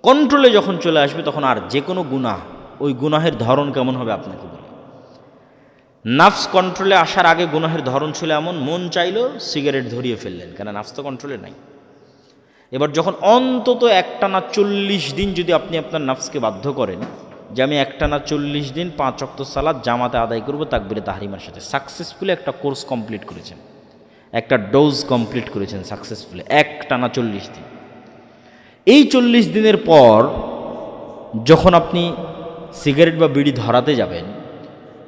কন্ট্রোলে যখন চলে আসবে তখন আর যে কোনো গুনাহ, ওই গুনাহের ধরন কেমন হবে আপনাকে বলি। নফস কন্ট্রোলে আসার আগে গুনাহের ধরন ছিল এমন, মন চাইলো সিগারেট ধরিয়ে ফেললেন, কেন নফস তো কন্ট্রোলে নাই। এবার যখন অন্তত একটানা 40 দিন যদি আপনি আপনার নফসকে বাধ্য করেন যে আমি একটানা 40 দিন 5 ওয়াক্ত সালাত জামাতে আদায় করব তাকবীরে তাহরিমার সাথে, সাকসেসফুলি একটা কোর্স কমপ্লিট করেছেন, একটা ডোজ কমপ্লিট করেছেন সাকসেসফুলি, এক টানা 40 দিন। এই 40 দিনের পর যখন আপনি সিগারেট বা বিড়ি ধরাতে যাবেন,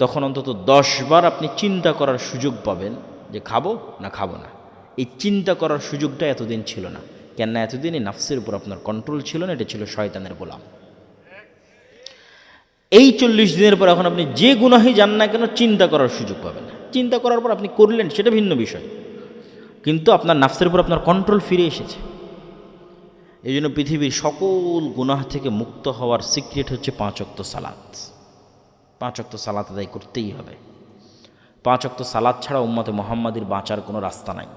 তখন অন্তত 10 বার আপনি চিন্তা করার সুযোগ পাবেন যে খাবো না খাবো না। এই চিন্তা করার সুযোগটা এতদিন ছিল না। কেননা এতদিন এই নাফসের উপর আপনার কন্ট্রোল ছিল না, এটা ছিল শয়তানের গোলাম। এই 40 দিনের পর এখন আপনি যে গুনাহই যান না কেন চিন্তা করার সুযোগ পাবেন না। চিন্তা করার পর আপনি করলেন সেটা ভিন্ন বিষয়, কিন্তু আপনার নাফসের উপর আপনার কন্ট্রোল ফিরে এসেছে। এই জন্য পৃথিবীর সকল গুনাহ থেকে মুক্ত হওয়ার সিক্রেট হচ্ছে 5 ওয়াক্ত সালাত। 5 ওয়াক্ত সালাত আদায় করতেই হবে। 5 ওয়াক্ত সালাত ছাড়া উম্মতে মুহাম্মাদির বাঁচার কোনো রাস্তা নাই।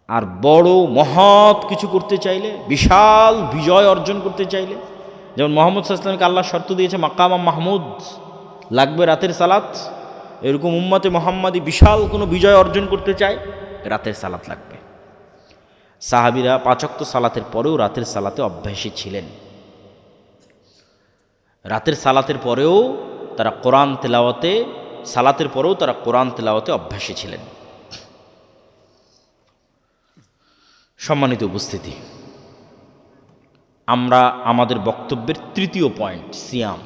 আর বড় মহৎ কিছু করতে চাইলে, বিশাল বিজয় অর্জন করতে চাইলে, যেমন মুহাম্মদ সাল্লাল্লাহু আলাইহি ওয়াসাল্লামকে আল্লাহ শর্ত দিয়েছে মাকাম মাহমুদ, লাগবে রাতের সালাত, এরকম উম্মতে মুহাম্মাদি বিশাল কোনো বিজয় অর্জন করতে চায়, রাতের সালাত লাগবে। সাহাবীরা 5 ওয়াক্ত সালাতের পরেও রাতের সালাতে অভ্যাসী ছিলেন। রাতের সালাতের পরেও তারা কোরআন তেলাওয়াতে, সালাতের পরেও তারা কোরআন তেলাওয়াতে অভ্যাসী ছিলেন। সম্মানিত উপস্থিতি, আমরা আমাদের বক্তব্যের তৃতীয় পয়েন্ট সিয়াম।